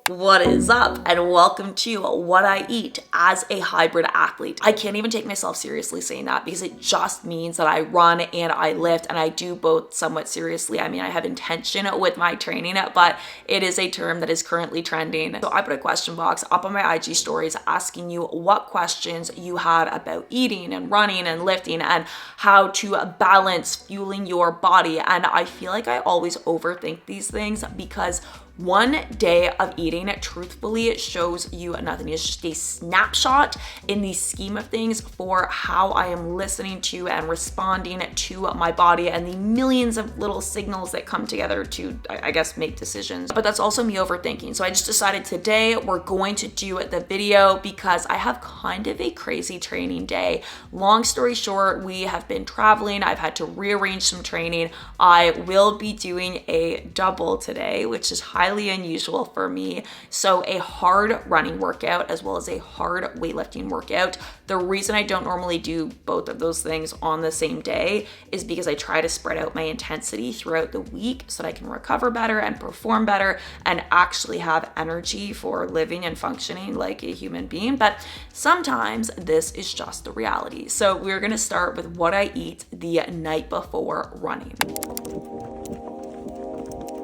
What is up, and welcome to What I Eat as a Hybrid Athlete. I can't even take myself seriously saying that because it just means that I run and I lift, and I do both somewhat seriously. I mean, I have intention with my training, but it is a term that is currently trending. So I put a question box up on my IG stories asking you what questions you had about eating and running and lifting and how to balance fueling your body. And I feel like I always overthink these things because one day of eating, truthfully, it shows you nothing. It's just a snapshot in the scheme of things for how I am listening to and responding to my body and the millions of little signals that come together to, I guess, make decisions. But that's also me overthinking. So I just decided today we're going to do the video because I have kind of a crazy training day. Long story short, we have been traveling. I've had to rearrange some training. I will be doing a double today, which is highly unusual for me. So a hard running workout as well as a hard weightlifting workout. The reason I don't normally do both of those things on the same day is because I try to spread out my intensity throughout the week so that I can recover better and perform better and actually have energy for living and functioning like a human being. But sometimes this is just the reality. So we're gonna start with what I eat the night before running.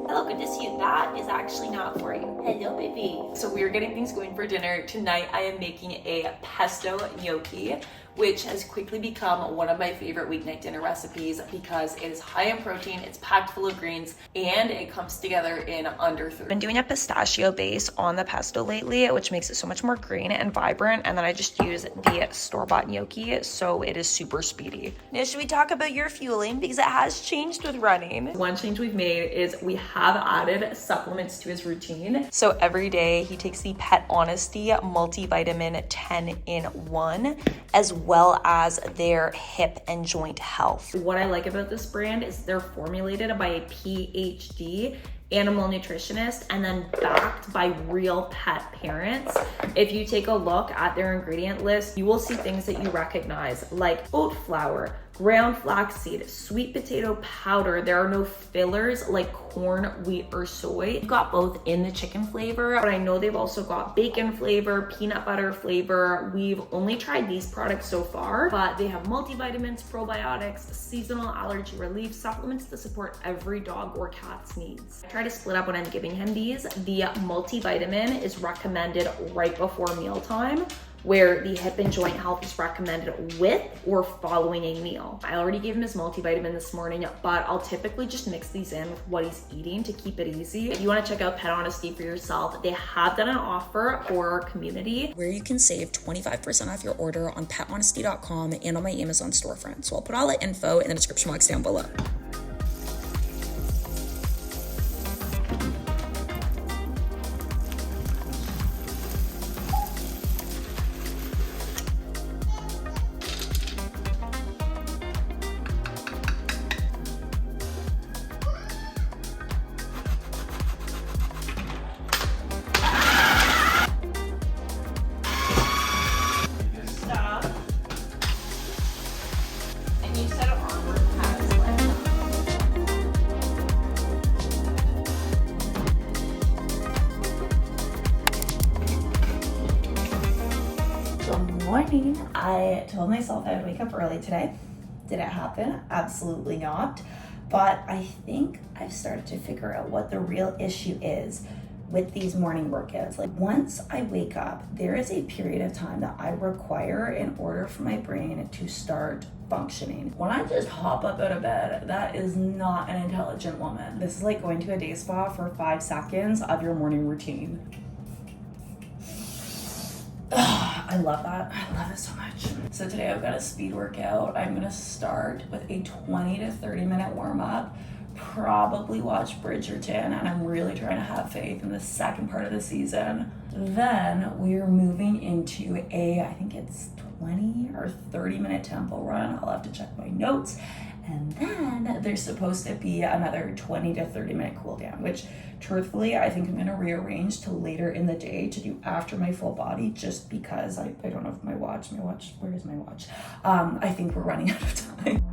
Hello, good to see you. That is actually not for you. Hello, baby. So we're getting things going for dinner. Tonight I am making a pesto gnocchi, which has quickly become one of my favorite weeknight dinner recipes because it is high in protein, it's packed full of greens, and it comes together in under 3. I've been doing a pistachio base on the pesto lately, which makes it so much more green and vibrant, and then I just use the store-bought gnocchi, so it is super speedy. Now, should we talk about your fueling? Because it has changed with running. One change we've made is we have added supplements to his routine. So every day he takes the Pet Honesty multivitamin 10-in-1, as well as their hip and joint health. What I like about this brand is they're formulated by a PhD animal nutritionist and then backed by real pet parents. If you take a look at their ingredient list, you will see things that you recognize like oat flour, ground flaxseed, sweet potato powder. There are no fillers like corn, wheat, or soy. We've got both in the chicken flavor, but I know they've also got bacon flavor, peanut butter flavor. We've only tried these products so far, but they have multivitamins, probiotics, seasonal allergy relief, supplements to support every dog or cat's needs. I try to split up when I'm giving him these. The multivitamin is recommended right before mealtime, where the hip and joint health is recommended with or following a meal. I already gave him his multivitamin this morning, but I'll typically just mix these in with what he's eating to keep it easy. If you wanna check out Pet Honesty for yourself, they have done an offer for our community where you can save 25% off your order on pethonesty.com and on my Amazon storefront. So I'll put all the info in the description box down below. Morning. I told myself I would wake up early today. Did it happen? Absolutely not. But I think I've started to figure out what the real issue is with these morning workouts. Like, once I wake up, there is a period of time that I require in order for my brain to start functioning. When I just hop up out of bed, that is not an intelligent woman. This is like going to a day spa for 5 seconds of your morning routine. I love that. I love it so much. So today I've got a speed workout. I'm gonna start with a 20 to 30 minute warm up, probably watch Bridgerton, and I'm really trying to have faith in the second part of the season. Then we're moving into I think it's 20 or 30 minute tempo run. I'll have to check my notes. And then there's supposed to be another 20 to 30 minute cool down, which truthfully, I think I'm gonna rearrange to later in the day to do after my full body, just because I don't know if my watch, where is my watch? I think we're running out of time.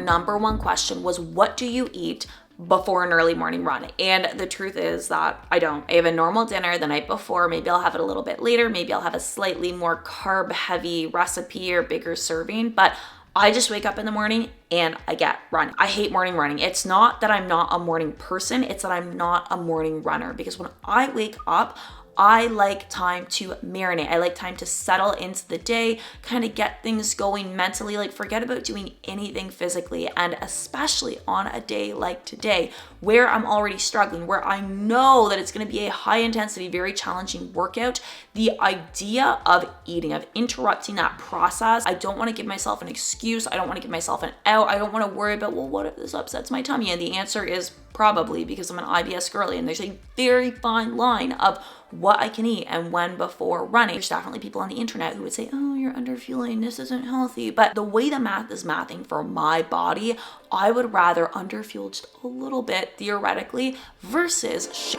number one question was, what do you eat before an early morning run? And the truth is that I don't. I have a normal dinner the night before. Maybe I'll have it a little bit later. Maybe I'll have a slightly more carb heavy recipe or bigger serving, but I just wake up in the morning and I get running. I hate morning running. It's not that I'm not a morning person, it's that I'm not a morning runner, because when I wake up, I like time to marinate. I like time to settle into the day, kind of get things going mentally, like forget about doing anything physically. And especially on a day like today, where I'm already struggling, where I know that it's going to be a high intensity, very challenging workout, the idea of eating, of interrupting that process, I don't want to give myself an excuse. I don't want to give myself an out. I don't want to worry about, well, what if this upsets my tummy? And the answer is probably, because I'm an IBS girly, and there's a very fine line of what I can eat and when before running. There's definitely people on the internet who would say, oh, you're under fueling, this isn't healthy. But the way the math is mathing for my body, I would rather under fuel just a little bit theoretically versus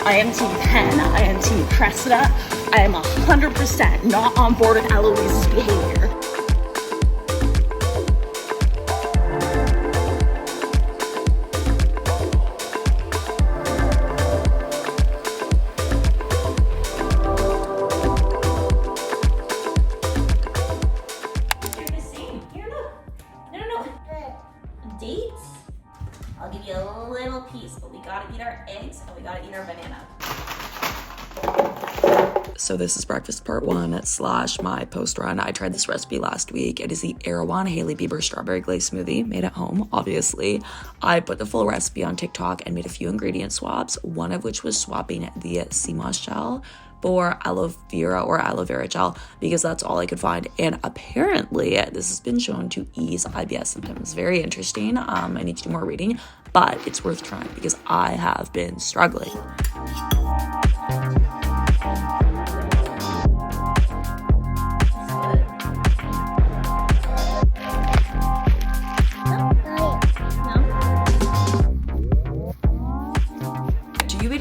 I am team 10, I am team Cressida. I am 100% not on board with Eloise's behavior. I'll give you a little piece, but we gotta eat our eggs and we gotta eat our banana. So this is breakfast part 1 / my post run. I tried this recipe last week. It is the Erewhon Hailey Bieber strawberry glaze smoothie, made at home, obviously. I put the full recipe on TikTok and made a few ingredient swaps, one of which was swapping the sea moss gel for aloe vera gel, because that's all I could find. And apparently this has been shown to ease IBS symptoms. Very interesting. I need to do more reading, but it's worth trying because I have been struggling.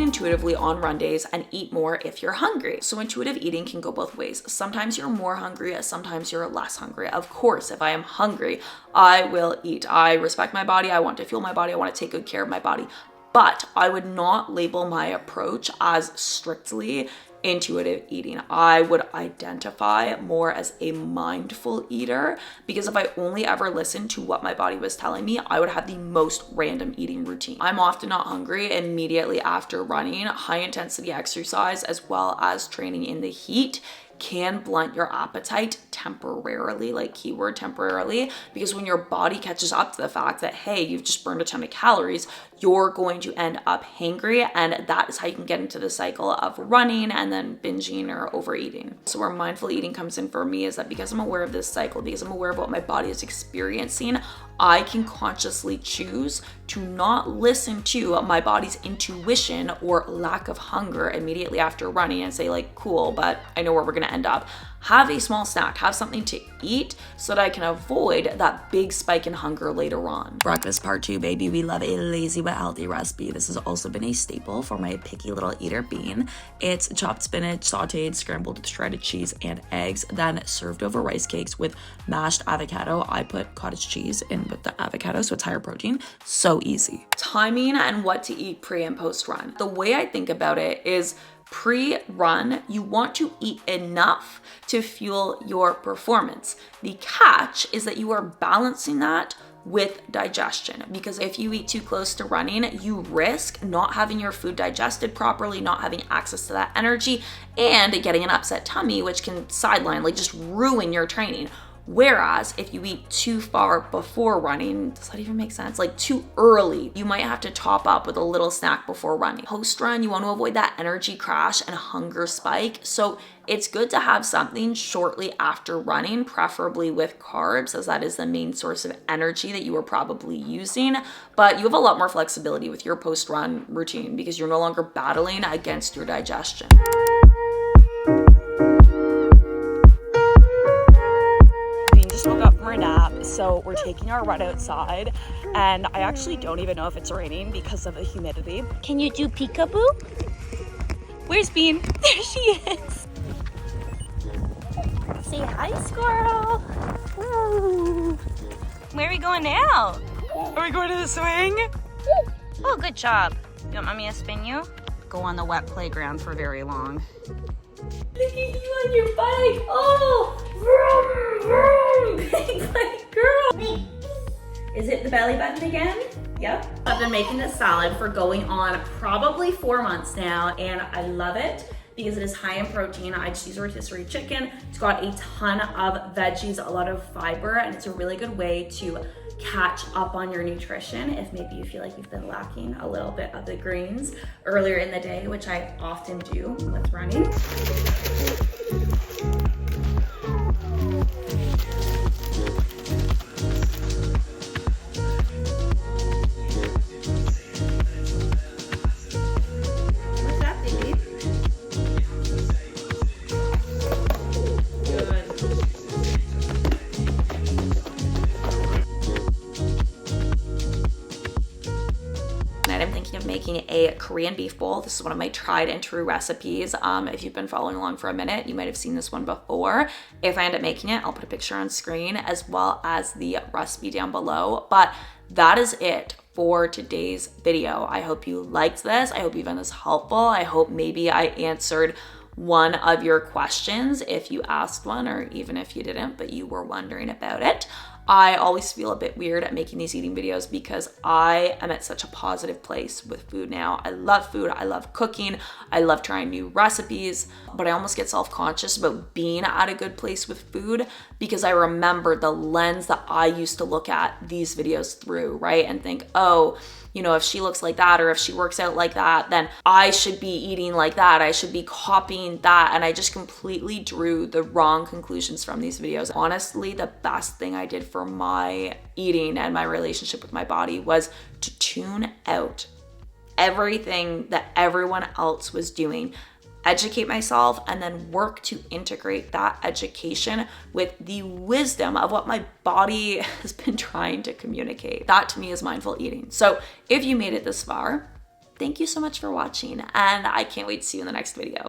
Intuitively on run days and eat more if you're hungry. So intuitive eating can go both ways. Sometimes you're more hungry, sometimes you're less hungry. Of course, if I am hungry, I will eat. I respect my body. I want to fuel my body. I want to take good care of my body. But I would not label my approach as strictly intuitive eating. I would identify more as a mindful eater, because if I only ever listened to what my body was telling me, I would have the most random eating routine. I'm often not hungry immediately after running. High intensity exercise as well as training in the heat can blunt your appetite temporarily, like keyword temporarily, because when your body catches up to the fact that, hey, you've just burned a ton of calories, you're going to end up hangry, and that is how you can get into the cycle of running and then binging or overeating. So where mindful eating comes in for me is that because I'm aware of this cycle, because I'm aware of what my body is experiencing, I can consciously choose to not listen to my body's intuition or lack of hunger immediately after running and say like, cool, but I know where we're gonna end up. Have a small snack, have something to eat so that I can avoid that big spike in hunger later on. Breakfast part 2, baby. We love a lazy but healthy recipe. This has also been a staple for my picky little eater bean. It's chopped spinach, sauteed, scrambled with shredded cheese and eggs, then served over rice cakes with mashed avocado. I put cottage cheese in with the avocado, so it's higher protein. So easy. Timing and what to eat pre and post run. The way I think about it is pre-run, you want to eat enough to fuel your performance. The catch is that you are balancing that with digestion, because if you eat too close to running, you risk not having your food digested properly, not having access to that energy, and getting an upset tummy, which can sideline, like just ruin your training. Whereas if you eat too far before running, does that even make sense? Like too early, you might have to top up with a little snack before running. Post run, you want to avoid that energy crash and hunger spike. So it's good to have something shortly after running, preferably with carbs, as that is the main source of energy that you are probably using. But you have a lot more flexibility with your post run routine because you're no longer battling against your digestion. Woke up from our nap, so we're taking our run outside, and I actually don't even know if it's raining because of the humidity. Can you do peekaboo? Where's Bean? There she is. Say hi, squirrel. Woo. Where are we going now? Are we going to the swing? Oh, good job. You want mommy to spin you? Go on the wet playground for very long. Look at you on your bike. Oh, vroom, vroom. Big bike girl. Is it the belly button again? Yep. I've been making this salad for going on probably 4 months now, and I love it because it is high in protein. I just use rotisserie chicken. It's got a ton of veggies, a lot of fiber, and it's a really good way to catch up on your nutrition if maybe you feel like you've been lacking a little bit of the greens earlier in the day, which I often do with running. I'm thinking of making a Korean beef bowl. This is one of my tried and true recipes. If you've been following along for a minute, you might have seen this one before. If I end up making it, I'll put a picture on screen as well as the recipe down below. But that is it for today's video. I hope you liked this. I hope you found this helpful. I hope maybe I answered one of your questions if you asked one, or even if you didn't, but you were wondering about it. I always feel a bit weird at making these eating videos because I am at such a positive place with food now. I love food, I love cooking, I love trying new recipes, but I almost get self-conscious about being at a good place with food because I remember the lens that I used to look at these videos through, right? And think, oh, you know, if she looks like that or if she works out like that, then I should be eating like that. I should be copying that. And I just completely drew the wrong conclusions from these videos. Honestly, the best thing I did for my eating and my relationship with my body was to tune out everything that everyone else was doing, educate myself, and then work to integrate that education with the wisdom of what my body has been trying to communicate. That to me is mindful eating. So if you made it this far, thank you so much for watching, and I can't wait to see you in the next video.